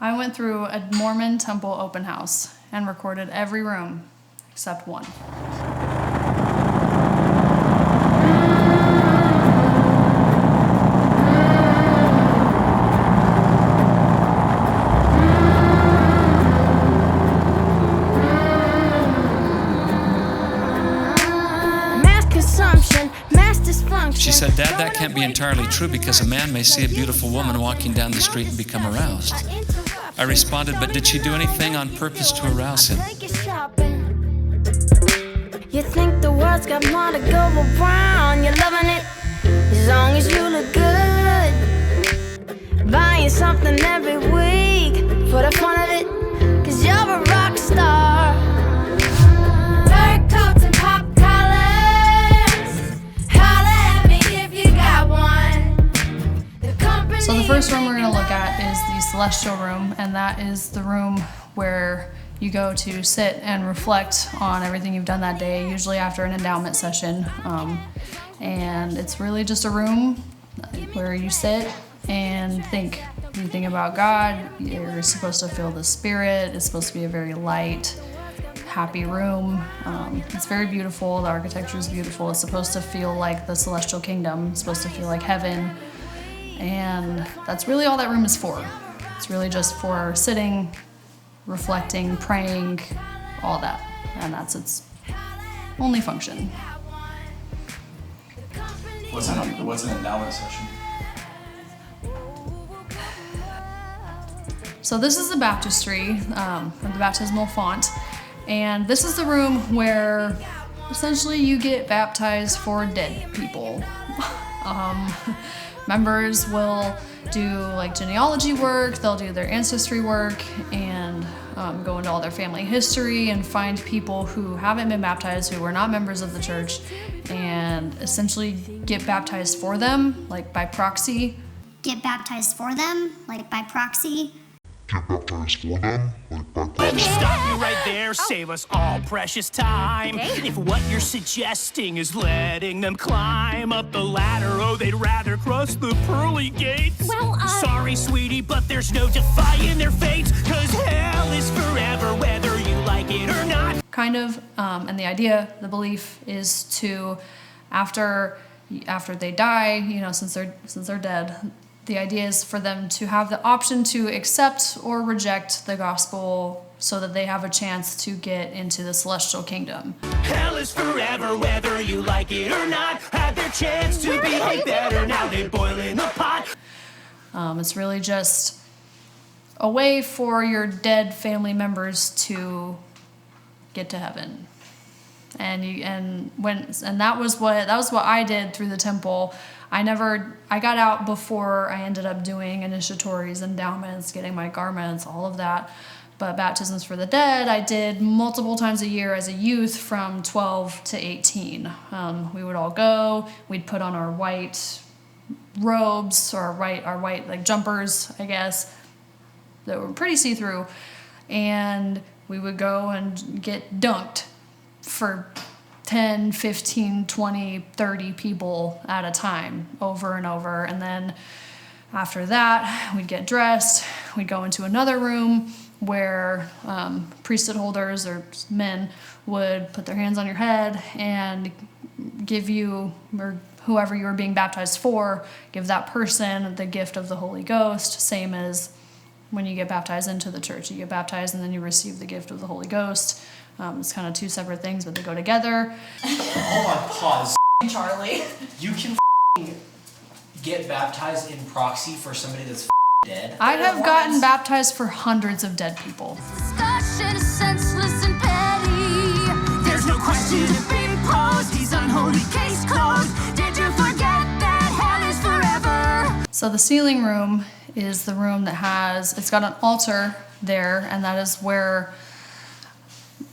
I went through a Mormon temple open house and recorded every room except one. She said, "Dad, that can't be entirely true because a man may see a beautiful woman walking down the street and become aroused." I responded, "But did she do anything on purpose to arouse him?" You think the world's got more to go around, you're loving it as long as you look good. Buying something every week for the fun of it, 'cause you're a rock star. Fur coats and pop collars, holla at me if you got one. So the first room we're going to look at is the celestial room, and that is the room where you go to sit and reflect on everything you've done that day, usually after an endowment session. And it's really just a room where you sit and think. You think about God, you're supposed to feel the Spirit, it's supposed to be a very light, happy room. It's very beautiful, the architecture is beautiful, it's supposed to feel like the celestial kingdom, it's supposed to feel like heaven. And that's really all that room is for. It's really just for sitting, reflecting, praying, all that. And that's its only function. What's an endowment session? So this is the baptistry, or the baptismal font. And this is the room where essentially you get baptized for dead people. Members will do like genealogy work, they'll do their ancestry work, and go into all their family history and find people who haven't been baptized, who were not members of the church, and essentially get baptized for them, like by proxy. Get baptized for them, like by proxy. Stop you right there, save us all precious time. Okay. If what you're suggesting is letting them climb up the ladder, oh, they'd rather cross the pearly gates. Well, Sorry, sweetie, but there's no defying their fates, 'cause hell is forever, whether you like it or not. Kind of, and the idea, the belief is to, after they die, you know, since they're dead, the idea is for them to have the option to accept or reject the gospel so that they have a chance to get into the celestial kingdom. Hell is forever, whether you like it or not. Had their chance to behave better, now they boil in the pot. It's really just a way for your dead family members to get to heaven. And that was what I did through the temple. I got out before I ended up doing initiatories, endowments, getting my garments, all of that. But baptisms for the dead, I did multiple times a year as a youth from 12 to 18. We would all go, we'd put on our white robes, or our white like jumpers, I guess, that were pretty see-through. And we would go and get dunked for 10, 15, 20, 30 people at a time, over and over. And then after that, we'd get dressed, we'd go into another room where priesthood holders or men would put their hands on your head and give you, or whoever you were being baptized for, give that person the gift of the Holy Ghost, same as when you get baptized into the church. You get baptized and then you receive the gift of the Holy Ghost. It's kind of two separate things, but they go together. Hold on, pause. Charlie. You can get baptized in proxy for somebody that's dead? I have gotten baptized for hundreds of dead people. Discussion is senseless and petty. There's no question to be posed. These unholy case closed. Did you forget that hell is forever? So the ceiling room is the room that it's got an altar there, and that is where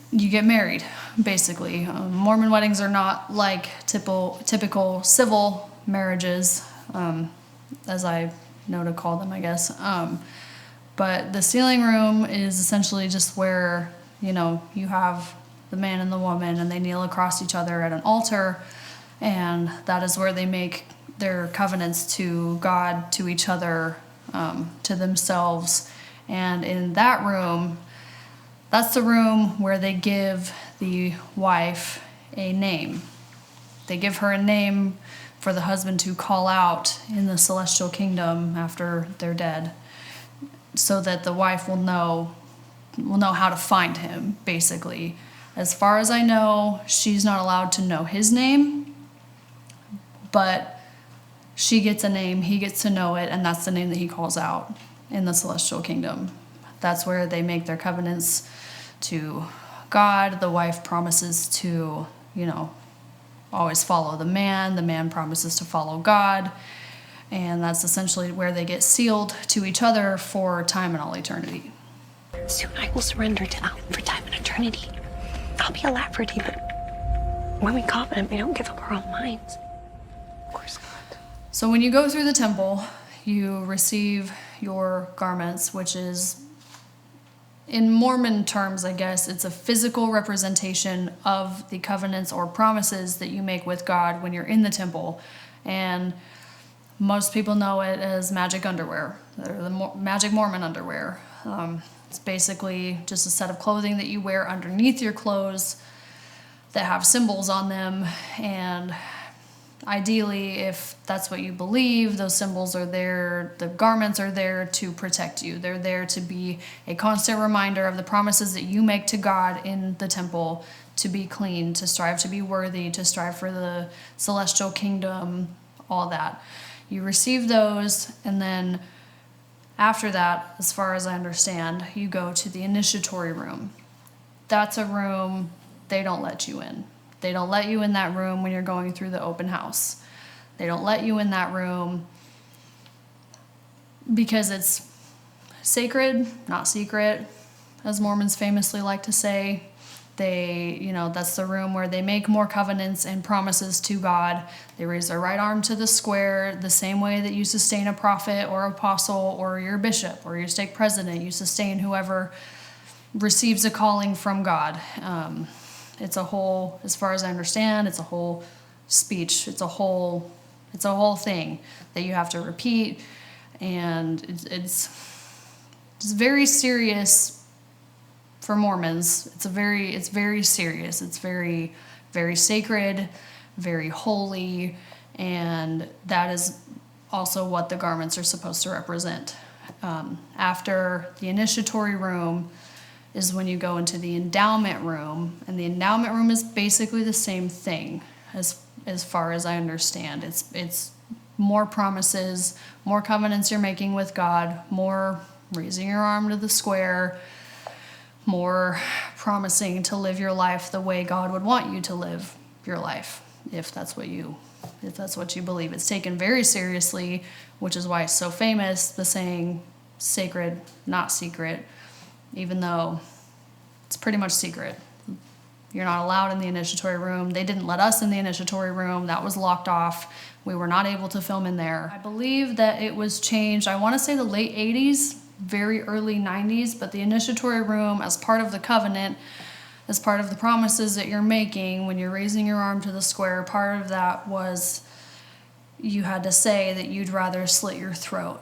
you get married, basically. Mormon weddings are not like typical civil marriages, as I know to call them, I guess. But the ceiling room is essentially just where, you know, you have the man and the woman, and they kneel across each other at an altar, and that is where they make their covenants to God, to each other, to themselves, And in that room, that's the room where they give the wife a name. They give her a name for the husband to call out in the celestial kingdom after they're dead, so that the wife will know how to find him, basically. As far as I know, she's not allowed to know his name, but she gets a name, he gets to know it, and that's the name that he calls out in the celestial kingdom. That's where they make their covenants to God. The wife promises to, always follow the man promises to follow God, and that's essentially where they get sealed to each other for time and all eternity. Soon I will surrender to Alan for time and eternity. I'll be a Lafferty, but when we covenant, we don't give up our own minds. Of course not. So when you go through the temple, you receive your garments, which is, in Mormon terms, I guess, it's a physical representation of the covenants or promises that you make with God when you're in the temple. And most people know it as magic underwear, or the magic Mormon underwear. It's basically just a set of clothing that you wear underneath your clothes that have symbols on them. And ideally, if that's what you believe, those symbols are there, the garments are there to protect you. They're there to be a constant reminder of the promises that you make to God in the temple, to be clean, to strive to be worthy, to strive for the celestial kingdom, all that. You receive those, and then after that, as far as I understand, you go to the Initiatory Room. That's a room they don't let you in. They don't let you in that room when you're going through the open house. They don't let you in that room because it's sacred, not secret, as Mormons famously like to say. That's the room where they make more covenants and promises to God. They raise their right arm to the square the same way that you sustain a prophet or apostle or your bishop or your stake president. You sustain whoever receives a calling from God. It's a whole, as far as I understand, it's a whole speech. It's a whole thing that you have to repeat, and it's very serious. For Mormons, it's very serious. It's very, very sacred, very holy, and that is also what the garments are supposed to represent. After the Initiatory Room is when you go into the Endowment Room, and the Endowment Room is basically the same thing as far as I understand. It's more promises, more covenants you're making with God, more raising your arm to the square, more promising to live your life the way God would want you to live your life, if that's what you believe. It's taken very seriously, which is why it's so famous, the saying sacred, not secret, even though it's pretty much secret. You're not allowed in the Initiatory Room. They didn't let us in the Initiatory Room. That was locked off. We were not able to film in there. I believe that it was changed, I want to say the late 80s, very early 90s, but the Initiatory Room, as part of the covenant, as part of the promises that you're making when you're raising your arm to the square, part of that was you had to say that you'd rather slit your throat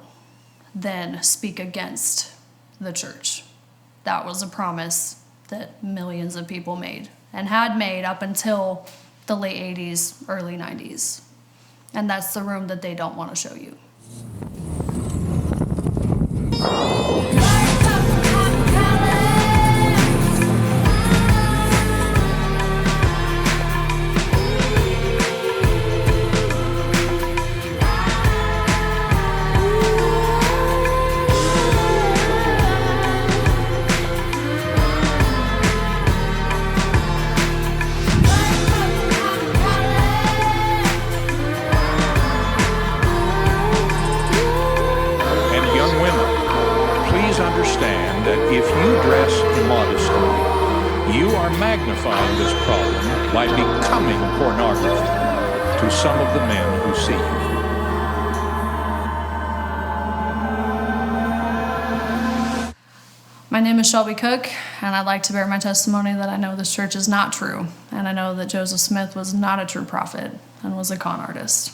than speak against the church. That was a promise that millions of people made and had made up until the late 80s, early 90s. And that's the room that they don't want to show you. If you dress immodestly, you are magnifying this problem by becoming pornography to some of the men who see you. My name is Shelby Cook, and I'd like to bear my testimony that I know this church is not true, and I know that Joseph Smith was not a true prophet and was a con artist.